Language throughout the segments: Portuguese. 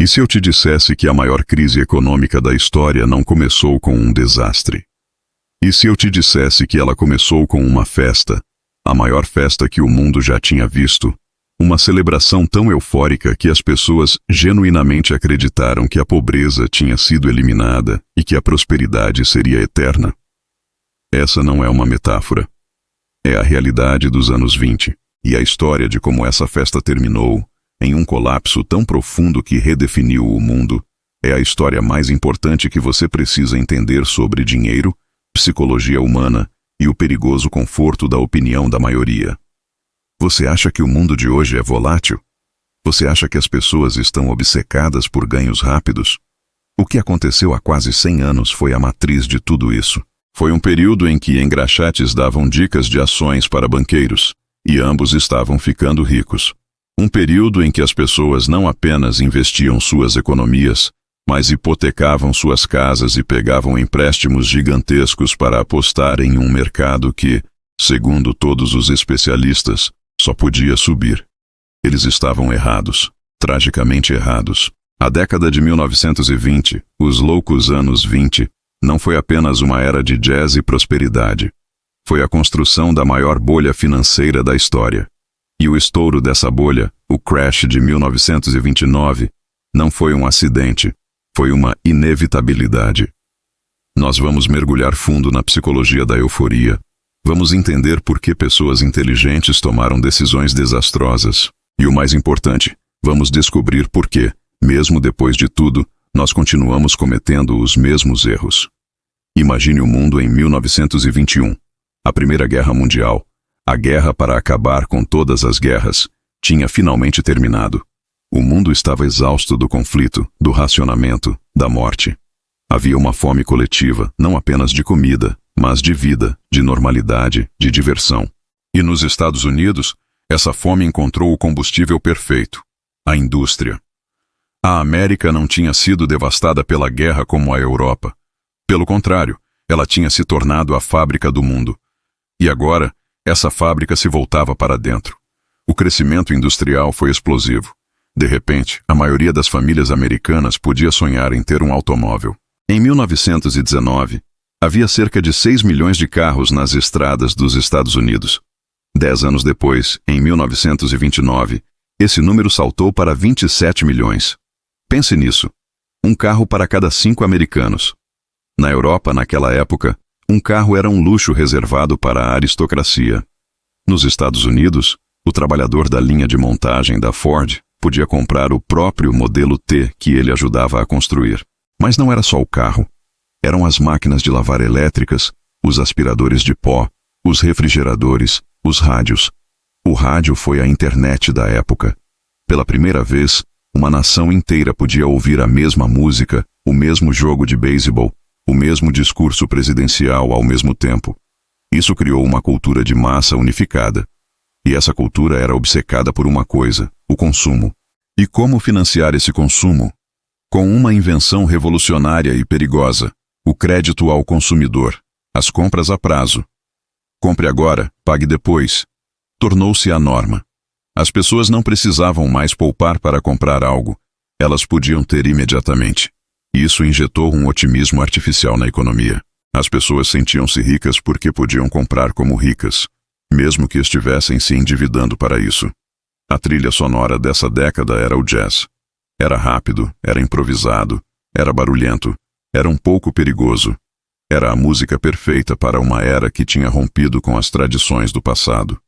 E se eu te dissesse que a maior crise econômica da história não começou com um desastre? E se eu te dissesse que ela começou com uma festa, a maior festa que o mundo já tinha visto, uma celebração tão eufórica que as pessoas genuinamente acreditaram que a pobreza tinha sido eliminada e que a prosperidade seria eterna? Essa não é uma metáfora. É a realidade dos anos 20, e a história de como essa festa terminou, em um colapso tão profundo que redefiniu o mundo, é a história mais importante que você precisa entender sobre dinheiro, psicologia humana e o perigoso conforto da opinião da maioria. Você acha que o mundo de hoje é volátil? Você acha que as pessoas estão obcecadas por ganhos rápidos? O que aconteceu há quase 100 anos foi a matriz de tudo isso. Foi um período em que engraxates davam dicas de ações para banqueiros, e ambos estavam ficando ricos. Um período em que as pessoas não apenas investiam suas economias, mas hipotecavam suas casas e pegavam empréstimos gigantescos para apostar em um mercado que, segundo todos os especialistas, só podia subir. Eles estavam errados, tragicamente errados. A década de 1920, os loucos anos 20, não foi apenas uma era de jazz e prosperidade. Foi a construção da maior bolha financeira da história. E o estouro dessa bolha, o crash de 1929, não foi um acidente, foi uma inevitabilidade. Nós vamos mergulhar fundo na psicologia da euforia. Vamos entender por que pessoas inteligentes tomaram decisões desastrosas. E o mais importante, vamos descobrir por que, mesmo depois de tudo, nós continuamos cometendo os mesmos erros. Imagine o mundo em 1921. A Primeira Guerra Mundial, a guerra para acabar com todas as guerras, tinha finalmente terminado. O mundo estava exausto do conflito, do racionamento, da morte. Havia uma fome coletiva, não apenas de comida, mas de vida, de normalidade, de diversão. E nos Estados Unidos, essa fome encontrou o combustível perfeito: a indústria. A América não tinha sido devastada pela guerra como a Europa. Pelo contrário, ela tinha se tornado a fábrica do mundo. E agora, essa fábrica se voltava para dentro. O crescimento industrial foi explosivo. De repente, a maioria das famílias americanas podia sonhar em ter um automóvel. Em 1919, havia cerca de 6 milhões de carros nas estradas dos Estados Unidos. 10 anos depois, em 1929, esse número saltou para 27 milhões. Pense nisso. Um carro para cada 5 americanos. Na Europa, naquela época, um carro era um luxo reservado para a aristocracia. Nos Estados Unidos, o trabalhador da linha de montagem da Ford podia comprar o próprio modelo T que ele ajudava a construir. Mas não era só o carro. Eram as máquinas de lavar elétricas, os aspiradores de pó, os refrigeradores, os rádios. O rádio foi a internet da época. Pela primeira vez, uma nação inteira podia ouvir a mesma música, o mesmo jogo de beisebol, o mesmo discurso presidencial ao mesmo tempo. Isso criou uma cultura de massa unificada. E essa cultura era obcecada por uma coisa: o consumo. E como financiar esse consumo? Com uma invenção revolucionária e perigosa: o crédito ao consumidor, as compras a prazo. Compre agora, pague depois. Tornou-se a norma. As pessoas não precisavam mais poupar para comprar algo. Elas podiam ter imediatamente. Isso injetou um otimismo artificial na economia. As pessoas sentiam-se ricas porque podiam comprar como ricas, mesmo que estivessem se endividando para isso. A trilha sonora dessa década era o jazz. Era rápido, era improvisado, era barulhento, era um pouco perigoso. Era a música perfeita para uma era que tinha rompido com as tradições do passado.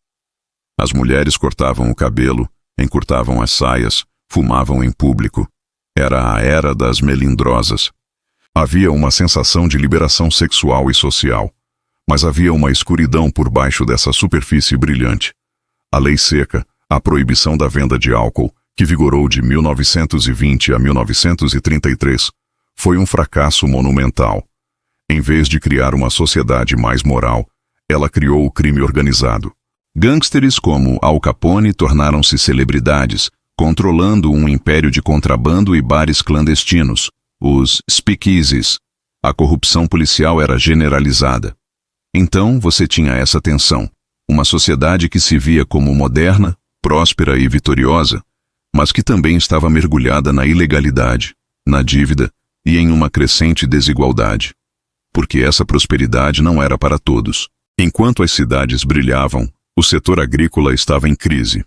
As mulheres cortavam o cabelo, encurtavam as saias, fumavam em público. Era a era das melindrosas. Havia uma sensação de liberação sexual e social, mas havia uma escuridão por baixo dessa superfície brilhante. A lei seca, a proibição da venda de álcool, que vigorou de 1920 a 1933, foi um fracasso monumental. Em vez de criar uma sociedade mais moral, ela criou o crime organizado. Gangsters como Al Capone tornaram-se celebridades, controlando um império de contrabando e bares clandestinos, os speakeasies. A corrupção policial era generalizada. Então você tinha essa tensão. Uma sociedade que se via como moderna, próspera e vitoriosa, mas que também estava mergulhada na ilegalidade, na dívida e em uma crescente desigualdade. Porque essa prosperidade não era para todos. Enquanto as cidades brilhavam, o setor agrícola estava em crise.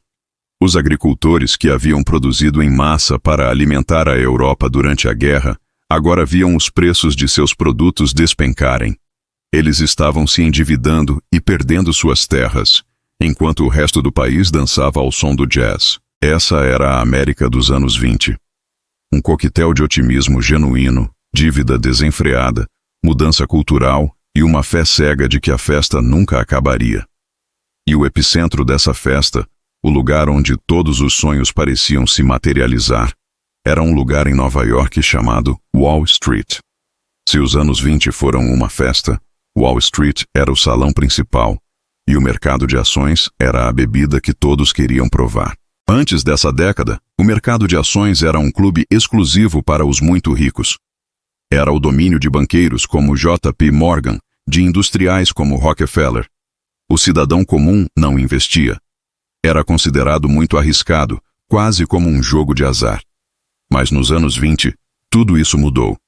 Os agricultores que haviam produzido em massa para alimentar a Europa durante a guerra, agora viam os preços de seus produtos despencarem. Eles estavam se endividando e perdendo suas terras, enquanto o resto do país dançava ao som do jazz. Essa era a América dos anos 20. Um coquetel de otimismo genuíno, dívida desenfreada, mudança cultural e uma fé cega de que a festa nunca acabaria. E o epicentro dessa festa, o lugar onde todos os sonhos pareciam se materializar, era um lugar em Nova York chamado Wall Street. Se os anos 20 foram uma festa, Wall Street era o salão principal, e o mercado de ações era a bebida que todos queriam provar. Antes dessa década, o mercado de ações era um clube exclusivo para os muito ricos. Era o domínio de banqueiros como J.P. Morgan, de industriais como Rockefeller. O cidadão comum não investia. Era considerado muito arriscado, quase como um jogo de azar. Mas nos anos 20, tudo isso mudou.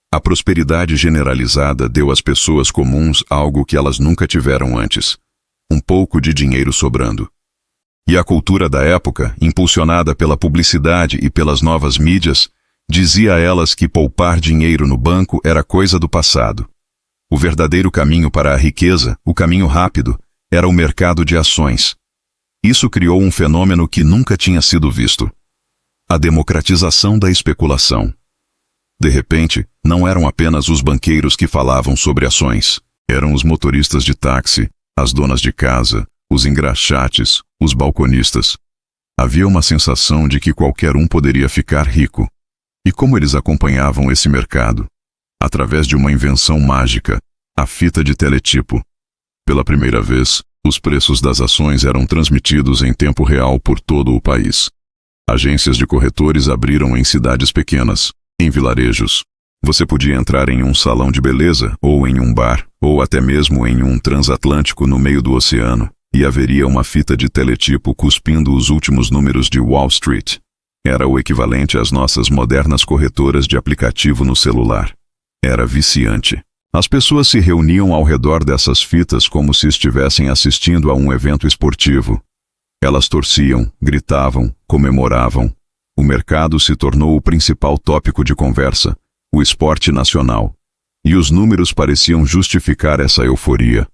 A prosperidade generalizada deu às pessoas comuns algo que elas nunca tiveram antes: um pouco de dinheiro sobrando. E a cultura da época, impulsionada pela publicidade e pelas novas mídias, dizia a elas que poupar dinheiro no banco era coisa do passado. O verdadeiro caminho para a riqueza, o caminho rápido, era o mercado de ações. Isso criou um fenômeno que nunca tinha sido visto: a democratização da especulação. De repente, não eram apenas os banqueiros que falavam sobre ações. Eram os motoristas de táxi, as donas de casa, os engraxates, os balconistas. Havia uma sensação de que qualquer um poderia ficar rico. E como eles acompanhavam esse mercado? Através de uma invenção mágica, a fita de teletipo. Pela primeira vez, os preços das ações eram transmitidos em tempo real por todo o país. Agências de corretores abriram em cidades pequenas, em vilarejos. Você podia entrar em um salão de beleza, ou em um bar, ou até mesmo em um transatlântico no meio do oceano, e haveria uma fita de teletipo cuspindo os últimos números de Wall Street. Era o equivalente às nossas modernas corretoras de aplicativo no celular. Era viciante. As pessoas se reuniam ao redor dessas fitas como se estivessem assistindo a um evento esportivo. Elas torciam, gritavam, comemoravam. O mercado se tornou o principal tópico de conversa, o esporte nacional. E os números pareciam justificar essa euforia.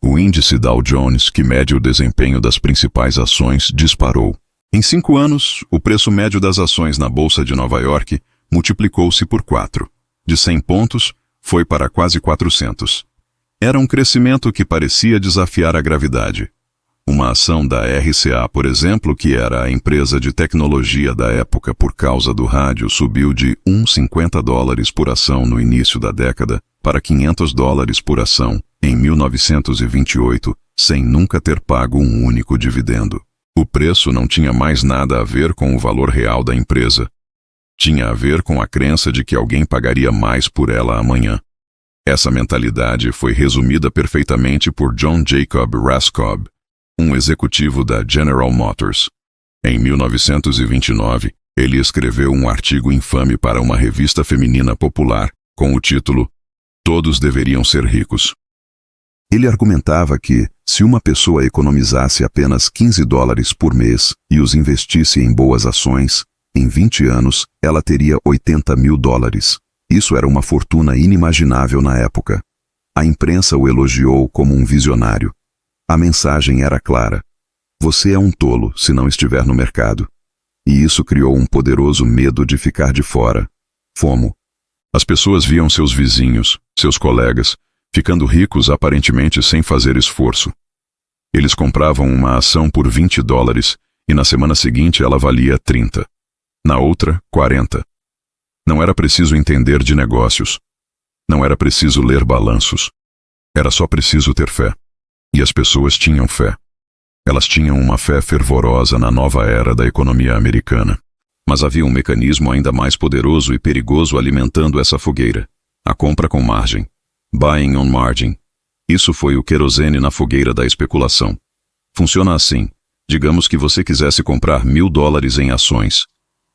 O índice Dow Jones, que mede o desempenho das principais ações, disparou. Em 5 anos, o preço médio das ações na Bolsa de Nova York multiplicou-se por 4. De 100 pontos, foi para quase 400. Era um crescimento que parecia desafiar a gravidade. Uma ação da RCA, por exemplo, que era a empresa de tecnologia da época por causa do rádio, subiu de $1,50 por ação no início da década para $500 por ação em 1928, sem nunca ter pago um único dividendo. O preço não tinha mais nada a ver com o valor real da empresa. Tinha a ver com a crença de que alguém pagaria mais por ela amanhã. Essa mentalidade foi resumida perfeitamente por John Jacob Raskob, um executivo da General Motors. Em 1929, ele escreveu um artigo infame para uma revista feminina popular, com o título "Todos deveriam ser ricos". Ele argumentava que, se uma pessoa economizasse apenas $15 por mês e os investisse em boas ações, em 20 anos, ela teria $80 mil. Isso era uma fortuna inimaginável na época. A imprensa o elogiou como um visionário. A mensagem era clara: você é um tolo se não estiver no mercado. E isso criou um poderoso medo de ficar de fora. FOMO. As pessoas viam seus vizinhos, seus colegas, ficando ricos aparentemente sem fazer esforço. Eles compravam uma ação por $20 e na semana seguinte ela valia 30. Na outra, 40. Não era preciso entender de negócios. Não era preciso ler balanços. Era só preciso ter fé. E as pessoas tinham fé. Elas tinham uma fé fervorosa na nova era da economia americana. Mas havia um mecanismo ainda mais poderoso e perigoso alimentando essa fogueira: a compra com margem. Buying on margin. Isso foi o querosene na fogueira da especulação. Funciona assim: Digamos que você quisesse comprar $1.000 em ações.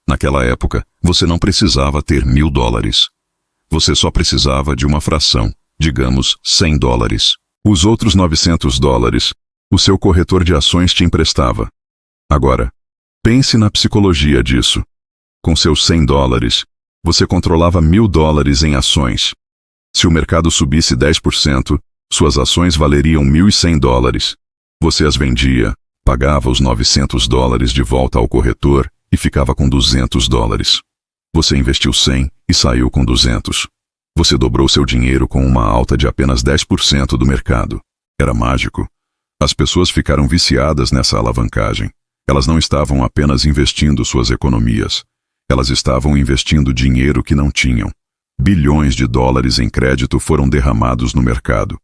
Naquela época, você não precisava ter $1.000. Você só precisava de uma fração, digamos $100. Os outros $900, o seu corretor de ações te emprestava. Agora, pense na psicologia disso. Com seus $100, você controlava $1.000 em ações. Se o mercado subisse 10%, suas ações valeriam $1.100. Você as vendia, pagava os $900 de volta ao corretor e ficava com $200. Você investiu 100 e saiu com 200. Você dobrou seu dinheiro com uma alta de apenas 10% do mercado. Era mágico. As pessoas ficaram viciadas nessa alavancagem. Elas não estavam apenas investindo suas economias. Elas estavam investindo dinheiro que não tinham. Bilhões de dólares em crédito foram derramados no mercado.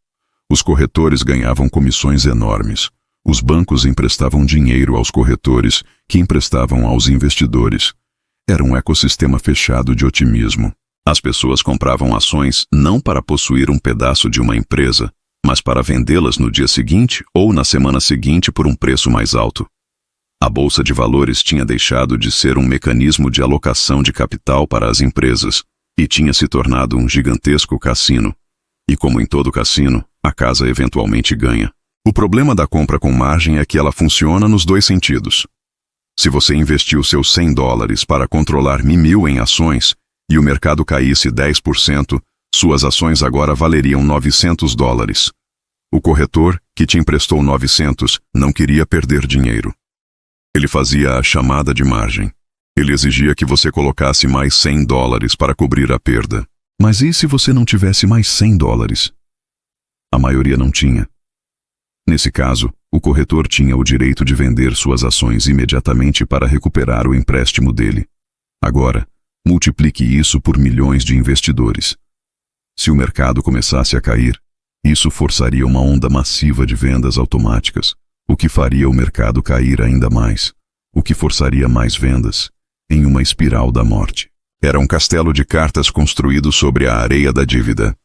Os corretores ganhavam comissões enormes. Os bancos emprestavam dinheiro aos corretores, que emprestavam aos investidores. Era um ecossistema fechado de otimismo. As pessoas compravam ações não para possuir um pedaço de uma empresa, mas para vendê-las no dia seguinte ou na semana seguinte por um preço mais alto. A Bolsa de Valores tinha deixado de ser um mecanismo de alocação de capital para as empresas e tinha se tornado um gigantesco cassino. E como em todo cassino, a casa eventualmente ganha. O problema da compra com margem é que ela funciona nos dois sentidos. Se você investiu seus $100 para controlar 1.000 em ações e o mercado caísse 10%, suas ações agora valeriam $900. O corretor, que te emprestou 900, não queria perder dinheiro. Ele fazia a chamada de margem. Ele exigia que você colocasse mais $100 para cobrir a perda. Mas e se você não tivesse mais $100? A maioria não tinha. Nesse caso, o corretor tinha o direito de vender suas ações imediatamente para recuperar o empréstimo dele. Agora, multiplique isso por milhões de investidores. Se o mercado começasse a cair, isso forçaria uma onda massiva de vendas automáticas, o que faria o mercado cair ainda mais, o que forçaria mais vendas, em uma espiral da morte. Era um castelo de cartas construído sobre a areia da dívida.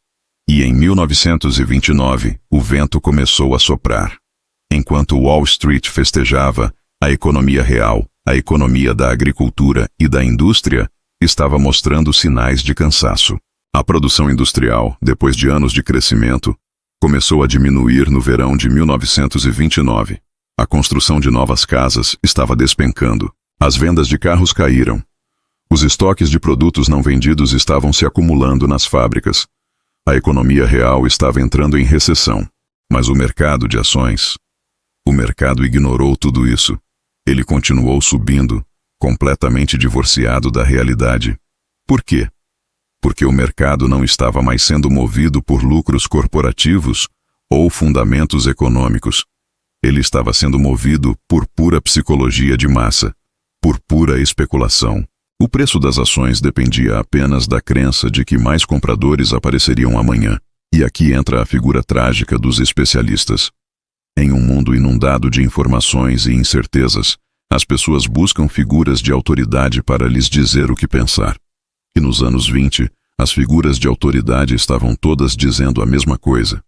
E em 1929, o vento começou a soprar. Enquanto Wall Street festejava, a economia real, a economia da agricultura e da indústria, estava mostrando sinais de cansaço. A produção industrial, depois de anos de crescimento, começou a diminuir no verão de 1929. A construção de novas casas estava despencando. As vendas de carros caíram. Os estoques de produtos não vendidos estavam se acumulando nas fábricas. A economia real estava entrando em recessão. Mas o mercado de ações... O mercado ignorou tudo isso. Ele continuou subindo, completamente divorciado da realidade. Por quê? Porque o mercado não estava mais sendo movido por lucros corporativos ou fundamentos econômicos. Ele estava sendo movido por pura psicologia de massa, por pura especulação. O preço das ações dependia apenas da crença de que mais compradores apareceriam amanhã. E aqui entra a figura trágica dos especialistas. Em um mundo inundado de informações e incertezas, as pessoas buscam figuras de autoridade para lhes dizer o que pensar. E nos anos 20, as figuras de autoridade estavam todas dizendo a mesma coisa.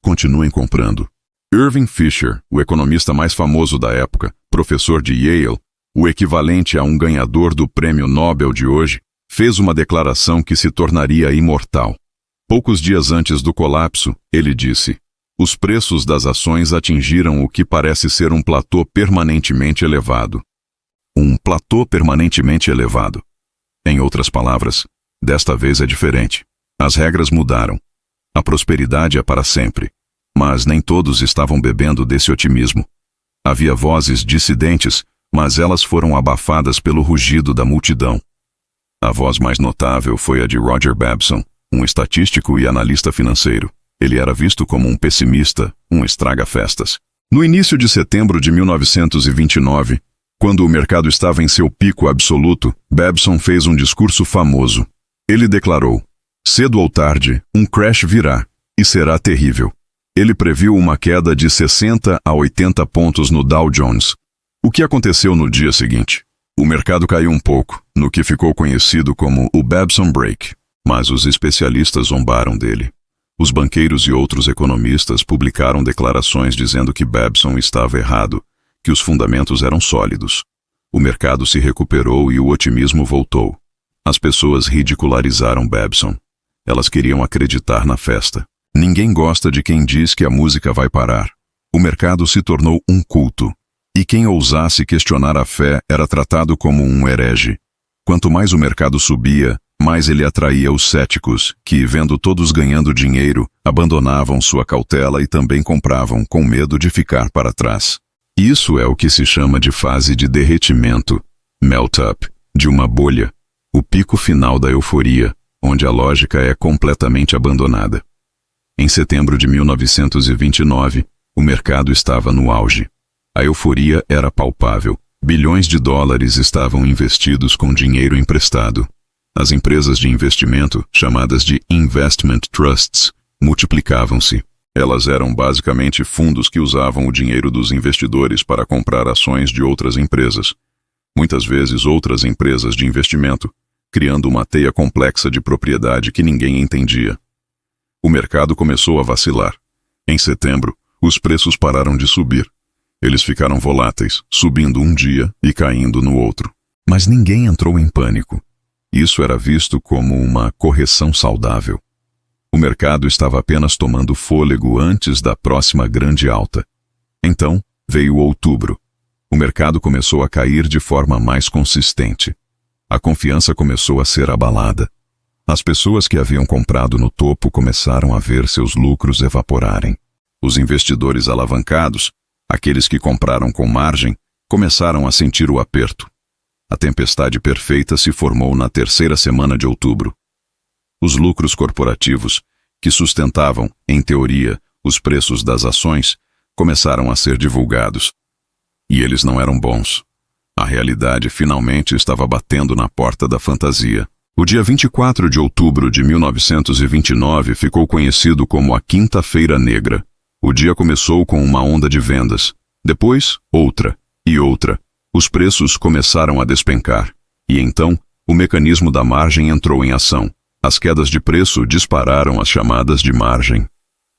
Continuem comprando. Irving Fisher, o economista mais famoso da época, professor de Yale, o equivalente a um ganhador do prêmio Nobel de hoje, fez uma declaração que se tornaria imortal. Poucos dias antes do colapso, ele disse: os preços das ações atingiram o que parece ser um platô permanentemente elevado. Um platô permanentemente elevado. Em outras palavras, desta vez é diferente. As regras mudaram. A prosperidade é para sempre. Mas nem todos estavam bebendo desse otimismo. Havia vozes dissidentes, mas elas foram abafadas pelo rugido da multidão. A voz mais notável foi a de Roger Babson, um estatístico e analista financeiro. Ele era visto como um pessimista, um estraga-festas. No início de setembro de 1929, quando o mercado estava em seu pico absoluto, Babson fez um discurso famoso. Ele declarou: cedo ou tarde, um crash virá, e será terrível. Ele previu uma queda de 60 a 80 pontos no Dow Jones. O que aconteceu no dia seguinte? O mercado caiu um pouco, no que ficou conhecido como o Babson Break, mas os especialistas zombaram dele. Os banqueiros e outros economistas publicaram declarações dizendo que Babson estava errado, que os fundamentos eram sólidos. O mercado se recuperou e o otimismo voltou. As pessoas ridicularizaram Babson. Elas queriam acreditar na festa. Ninguém gosta de quem diz que a música vai parar. O mercado se tornou um culto. E quem ousasse questionar a fé era tratado como um herege. Quanto mais o mercado subia, mais ele atraía os céticos, que, vendo todos ganhando dinheiro, abandonavam sua cautela e também compravam, com medo de ficar para trás. Isso é o que se chama de fase de derretimento, melt-up, de uma bolha, o pico final da euforia, onde a lógica é completamente abandonada. Em setembro de 1929, o mercado estava no auge. A euforia era palpável. Bilhões de dólares estavam investidos com dinheiro emprestado. As empresas de investimento, chamadas de investment trusts, multiplicavam-se. Elas eram basicamente fundos que usavam o dinheiro dos investidores para comprar ações de outras empresas. Muitas vezes outras empresas de investimento, criando uma teia complexa de propriedade que ninguém entendia. O mercado começou a vacilar. Em setembro, os preços pararam de subir. Eles ficaram voláteis, subindo um dia e caindo no outro. Mas ninguém entrou em pânico. Isso era visto como uma correção saudável. O mercado estava apenas tomando fôlego antes da próxima grande alta. Então, veio outubro. O mercado começou a cair de forma mais consistente. A confiança começou a ser abalada. As pessoas que haviam comprado no topo começaram a ver seus lucros evaporarem. Os investidores alavancados, aqueles que compraram com margem, começaram a sentir o aperto. A tempestade perfeita se formou na terceira semana de outubro. Os lucros corporativos, que sustentavam, em teoria, os preços das ações, começaram a ser divulgados. E eles não eram bons. A realidade finalmente estava batendo na porta da fantasia. O dia 24 de outubro de 1929 ficou conhecido como a Quinta-feira Negra. O dia começou com uma onda de vendas. Depois, outra e outra. Os preços começaram a despencar. E então, o mecanismo da margem entrou em ação. As quedas de preço dispararam as chamadas de margem.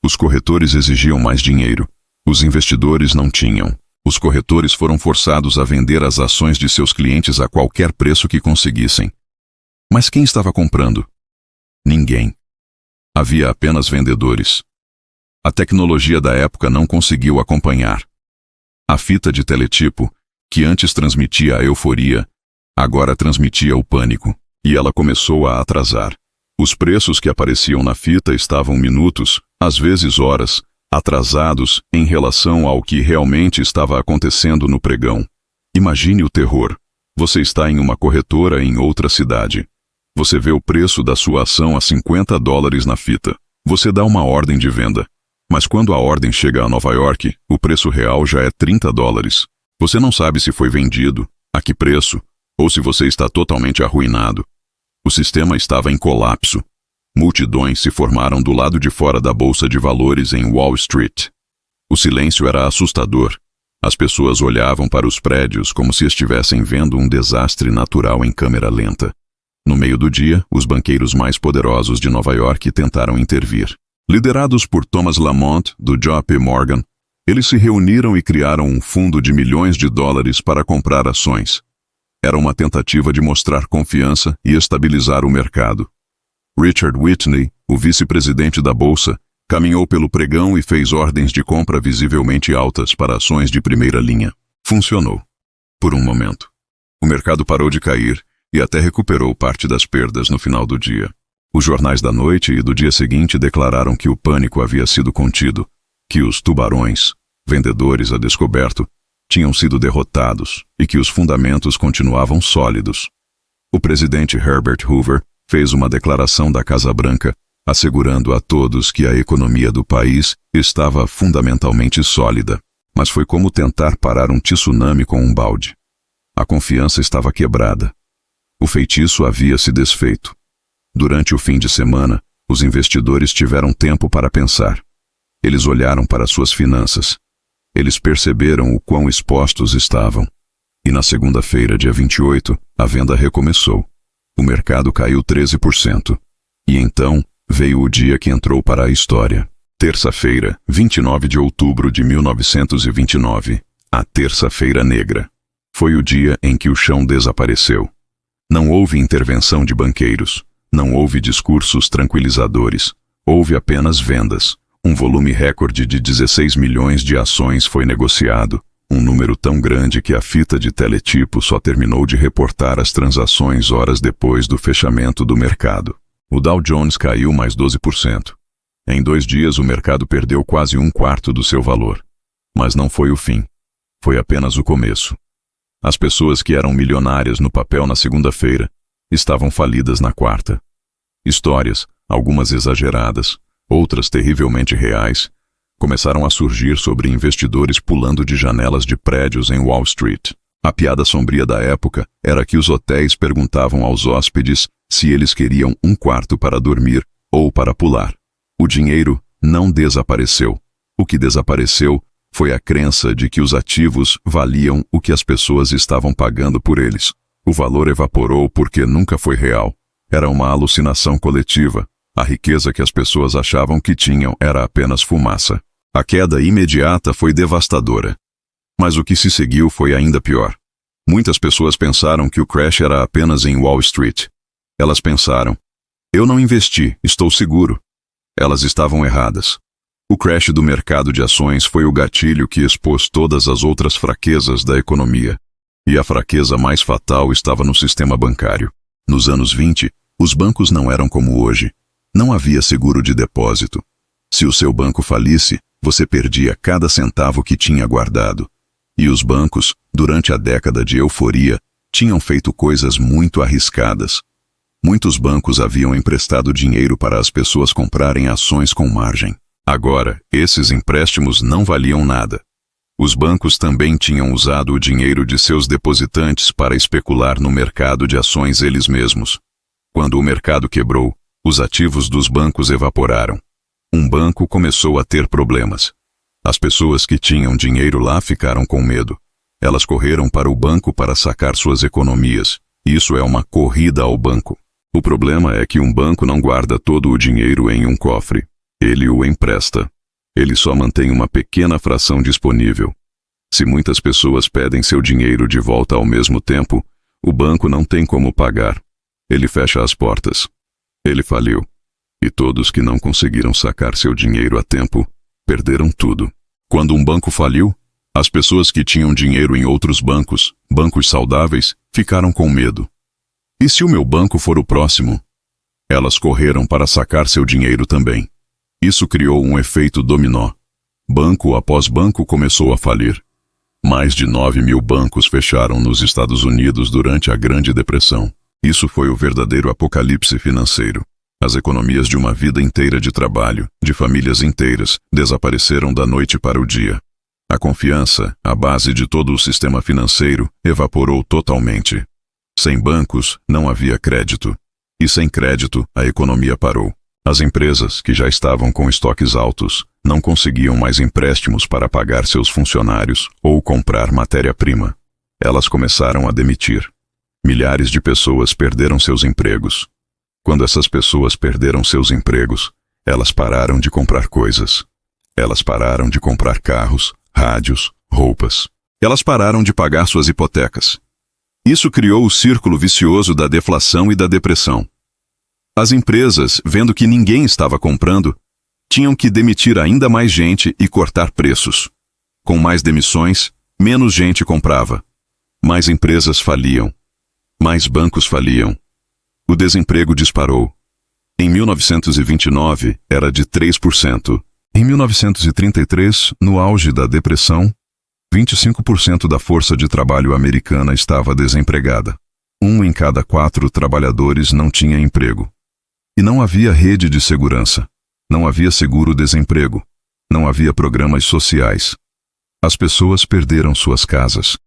Os corretores exigiam mais dinheiro. Os investidores não tinham. Os corretores foram forçados a vender as ações de seus clientes a qualquer preço que conseguissem. Mas quem estava comprando? Ninguém. Havia apenas vendedores. A tecnologia da época não conseguiu acompanhar. A fita de teletipo, que antes transmitia a euforia, agora transmitia o pânico, e ela começou a atrasar. Os preços que apareciam na fita estavam minutos, às vezes horas, atrasados em relação ao que realmente estava acontecendo no pregão. Imagine o terror. Você está em uma corretora em outra cidade. Você vê o preço da sua ação a $50 na fita. Você dá uma ordem de venda. Mas quando a ordem chega a Nova York, o preço real já é $30. Você não sabe se foi vendido, a que preço, ou se você está totalmente arruinado. O sistema estava em colapso. Multidões se formaram do lado de fora da bolsa de valores em Wall Street. O silêncio era assustador. As pessoas olhavam para os prédios como se estivessem vendo um desastre natural em câmera lenta. No meio do dia, os banqueiros mais poderosos de Nova York tentaram intervir. Liderados por Thomas Lamont, do JP Morgan, eles se reuniram e criaram um fundo de milhões de dólares para comprar ações. Era uma tentativa de mostrar confiança e estabilizar o mercado. Richard Whitney, o vice-presidente da Bolsa, caminhou pelo pregão e fez ordens de compra visivelmente altas para ações de primeira linha. Funcionou. Por um momento. O mercado parou de cair e até recuperou parte das perdas no final do dia. Os jornais da noite e do dia seguinte declararam que o pânico havia sido contido, que os tubarões, vendedores a descoberto, tinham sido derrotados e que os fundamentos continuavam sólidos. O presidente Herbert Hoover fez uma declaração da Casa Branca, assegurando a todos que a economia do país estava fundamentalmente sólida, mas foi como tentar parar um tsunami com um balde. A confiança estava quebrada. O feitiço havia se desfeito. Durante o fim de semana, os investidores tiveram tempo para pensar. Eles olharam para suas finanças. Eles perceberam o quão expostos estavam. E na segunda-feira, dia 28, a venda recomeçou. O mercado caiu 13%. E então, veio o dia que entrou para a história. Terça-feira, 29 de outubro de 1929. A terça-feira negra. Foi o dia em que o chão desapareceu. Não houve intervenção de banqueiros. Não houve discursos tranquilizadores. Houve apenas vendas. Um volume recorde de 16 milhões de ações foi negociado. Um número tão grande que a fita de teletipo só terminou de reportar as transações horas depois do fechamento do mercado. O Dow Jones caiu mais 12%. Em 2 dias o mercado perdeu quase 1/4 do seu valor. Mas não foi o fim. Foi apenas o começo. As pessoas que eram milionárias no papel na segunda-feira estavam falidas na quarta. Histórias, algumas exageradas, outras terrivelmente reais, começaram a surgir sobre investidores pulando de janelas de prédios em Wall Street. A piada sombria da época era que os hotéis perguntavam aos hóspedes se eles queriam um quarto para dormir ou para pular. O dinheiro não desapareceu. O que desapareceu foi a crença de que os ativos valiam o que as pessoas estavam pagando por eles. O valor evaporou porque nunca foi real. Era uma alucinação coletiva. A riqueza que as pessoas achavam que tinham era apenas fumaça. A queda imediata foi devastadora. Mas o que se seguiu foi ainda pior. Muitas pessoas pensaram que o crash era apenas em Wall Street. Elas pensaram: eu não investi, estou seguro. Elas estavam erradas. O crash do mercado de ações foi o gatilho que expôs todas as outras fraquezas da economia. E a fraqueza mais fatal estava no sistema bancário. Nos anos 20, os bancos não eram como hoje. Não havia seguro de depósito. Se o seu banco falisse, você perdia cada centavo que tinha guardado. E os bancos, durante a década de euforia, tinham feito coisas muito arriscadas. Muitos bancos haviam emprestado dinheiro para as pessoas comprarem ações com margem. Agora, esses empréstimos não valiam nada. Os bancos também tinham usado o dinheiro de seus depositantes para especular no mercado de ações eles mesmos. Quando o mercado quebrou, os ativos dos bancos evaporaram. Um banco começou a ter problemas. As pessoas que tinham dinheiro lá ficaram com medo. Elas correram para o banco para sacar suas economias. Isso é uma corrida ao banco. O problema é que um banco não guarda todo o dinheiro em um cofre. Ele o empresta. Ele só mantém uma pequena fração disponível. Se muitas pessoas pedem seu dinheiro de volta ao mesmo tempo, o banco não tem como pagar. Ele fecha as portas. Ele faliu. E todos que não conseguiram sacar seu dinheiro a tempo, perderam tudo. Quando um banco faliu, as pessoas que tinham dinheiro em outros bancos, bancos saudáveis, ficaram com medo. E se o meu banco for o próximo? Elas correram para sacar seu dinheiro também. Isso criou um efeito dominó. Banco após banco começou a falir. Mais de 9.000 bancos fecharam nos Estados Unidos durante a Grande Depressão. Isso foi o verdadeiro apocalipse financeiro. As economias de uma vida inteira de trabalho, de famílias inteiras, desapareceram da noite para o dia. A confiança, a base de todo o sistema financeiro, evaporou totalmente. Sem bancos, não havia crédito. E sem crédito, a economia parou. As empresas, que já estavam com estoques altos, não conseguiam mais empréstimos para pagar seus funcionários ou comprar matéria-prima. Elas começaram a demitir. Milhares de pessoas perderam seus empregos. Quando essas pessoas perderam seus empregos, elas pararam de comprar coisas. Elas pararam de comprar carros, rádios, roupas. Elas pararam de pagar suas hipotecas. Isso criou o círculo vicioso da deflação e da depressão. As empresas, vendo que ninguém estava comprando, tinham que demitir ainda mais gente e cortar preços. Com mais demissões, menos gente comprava. Mais empresas faliam. Mais bancos faliam. O desemprego disparou. Em 1929, era de 3%. Em 1933, no auge da depressão, 25% da força de trabalho americana estava desempregada. 1 em cada 4 trabalhadores não tinha emprego. E não havia rede de segurança. Não havia seguro-desemprego. Não havia programas sociais. As pessoas perderam suas casas.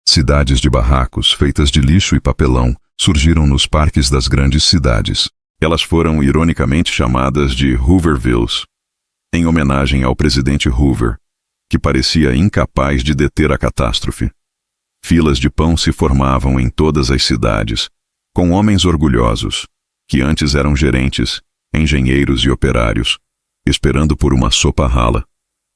Cidades de barracos feitas de lixo e papelão surgiram nos parques das grandes cidades. Elas foram ironicamente chamadas de Hoovervilles, em homenagem ao presidente Hoover, que parecia incapaz de deter a catástrofe. Filas de pão se formavam em todas as cidades, com homens orgulhosos, que antes eram gerentes, engenheiros e operários, esperando por uma sopa rala.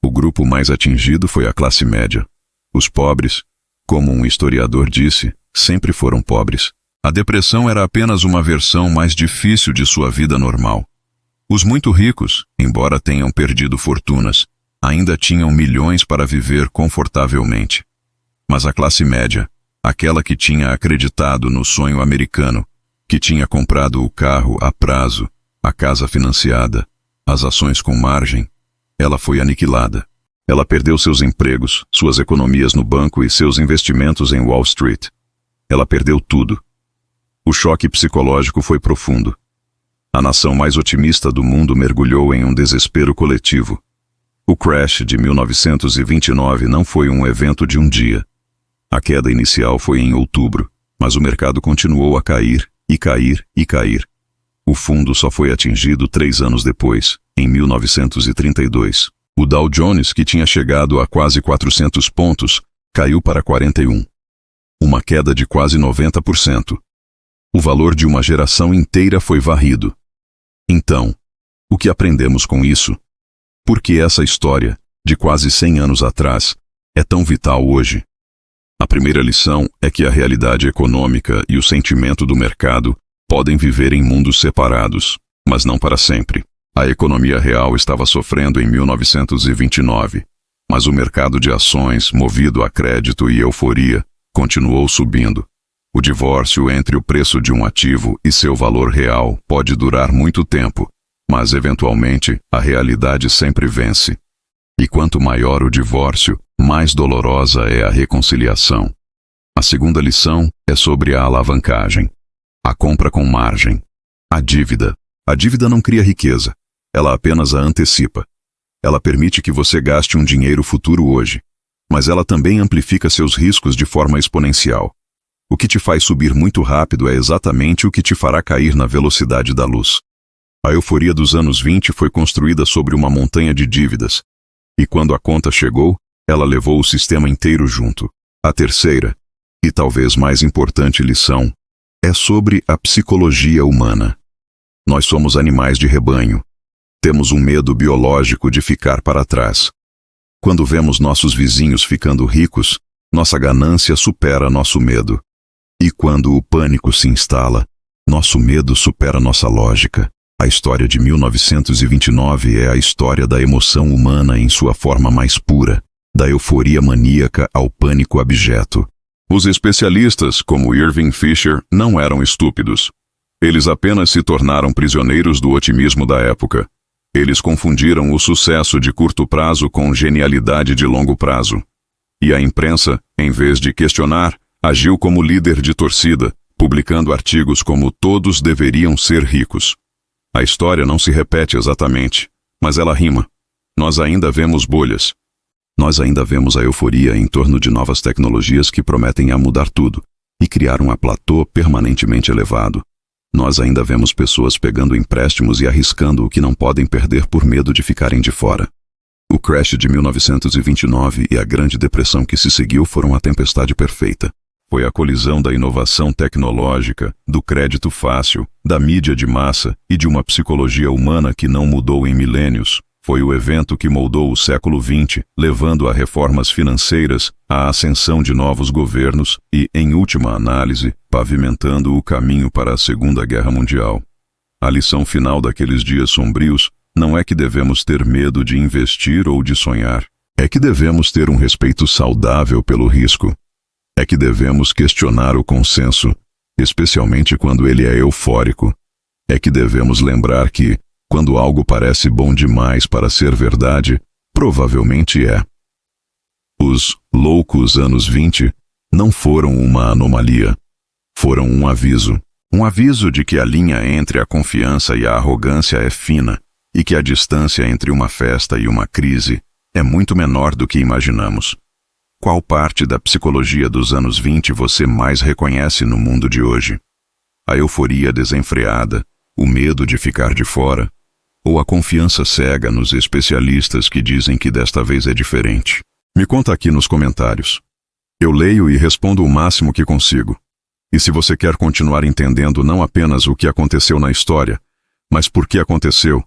O grupo mais atingido foi a classe média. Os pobres, como um historiador disse, sempre foram pobres. A depressão era apenas uma versão mais difícil de sua vida normal. Os muito ricos, embora tenham perdido fortunas, ainda tinham milhões para viver confortavelmente. Mas a classe média, aquela que tinha acreditado no sonho americano, que tinha comprado o carro a prazo, a casa financiada, as ações com margem, ela foi aniquilada. Ela perdeu seus empregos, suas economias no banco e seus investimentos em Wall Street. Ela perdeu tudo. O choque psicológico foi profundo. A nação mais otimista do mundo mergulhou em um desespero coletivo. O crash de 1929 não foi um evento de um dia. A queda inicial foi em outubro, mas o mercado continuou a cair, e cair, e cair. O fundo só foi atingido 3 anos depois, em 1932. O Dow Jones, que tinha chegado a quase 400 pontos, caiu para 41. Uma queda de quase 90%. O valor de uma geração inteira foi varrido. Então, o que aprendemos com isso? Por que essa história, de quase 100 anos atrás, é tão vital hoje? A primeira lição é que a realidade econômica e o sentimento do mercado podem viver em mundos separados, mas não para sempre. A economia real estava sofrendo em 1929, mas o mercado de ações, movido a crédito e euforia, continuou subindo. O divórcio entre o preço de um ativo e seu valor real pode durar muito tempo, mas eventualmente a realidade sempre vence. E quanto maior o divórcio, mais dolorosa é a reconciliação. A segunda lição é sobre a alavancagem. A compra com margem. A dívida. A dívida não cria riqueza. Ela apenas a antecipa. Ela permite que você gaste um dinheiro futuro hoje, mas ela também amplifica seus riscos de forma exponencial. O que te faz subir muito rápido é exatamente o que te fará cair na velocidade da luz. A euforia dos anos 20 foi construída sobre uma montanha de dívidas, e quando a conta chegou, ela levou o sistema inteiro junto. A terceira, e talvez mais importante lição, é sobre a psicologia humana. Nós somos animais de rebanho. Temos um medo biológico de ficar para trás. Quando vemos nossos vizinhos ficando ricos, nossa ganância supera nosso medo. E quando o pânico se instala, nosso medo supera nossa lógica. A história de 1929 é a história da emoção humana em sua forma mais pura, da euforia maníaca ao pânico abjeto. Os especialistas, como Irving Fisher, não eram estúpidos. Eles apenas se tornaram prisioneiros do otimismo da época. Eles confundiram o sucesso de curto prazo com genialidade de longo prazo. E a imprensa, em vez de questionar, agiu como líder de torcida, publicando artigos como "Todos deveriam ser ricos". A história não se repete exatamente, mas ela rima. Nós ainda vemos bolhas. Nós ainda vemos a euforia em torno de novas tecnologias que prometem a mudar tudo e criar um platô permanentemente elevado. Nós ainda vemos pessoas pegando empréstimos e arriscando o que não podem perder por medo de ficarem de fora. O crash de 1929 e a Grande Depressão que se seguiu foram a tempestade perfeita. Foi a colisão da inovação tecnológica, do crédito fácil, da mídia de massa e de uma psicologia humana que não mudou em milênios. Foi o evento que moldou o século XX, levando a reformas financeiras, à ascensão de novos governos e, em última análise, pavimentando o caminho para a Segunda Guerra Mundial. A lição final daqueles dias sombrios não é que devemos ter medo de investir ou de sonhar. É que devemos ter um respeito saudável pelo risco. É que devemos questionar o consenso, especialmente quando ele é eufórico. É que devemos lembrar que, quando algo parece bom demais para ser verdade, provavelmente é. Os loucos anos 20 não foram uma anomalia. Foram um aviso. Um aviso de que a linha entre a confiança e a arrogância é fina e que a distância entre uma festa e uma crise é muito menor do que imaginamos. Qual parte da psicologia dos anos 20 você mais reconhece no mundo de hoje? A euforia desenfreada, o medo de ficar de fora, ou a confiança cega nos especialistas que dizem que desta vez é diferente? Me conta aqui nos comentários. Eu leio e respondo o máximo que consigo. E se você quer continuar entendendo não apenas o que aconteceu na história, mas por que aconteceu,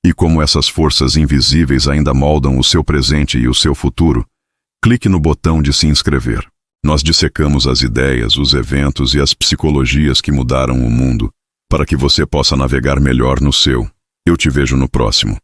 e como essas forças invisíveis ainda moldam o seu presente e o seu futuro, Clique no botão de se inscrever. Nós dissecamos as ideias, os eventos e as psicologias que mudaram o mundo, para que você possa navegar melhor no seu. Eu te vejo no próximo.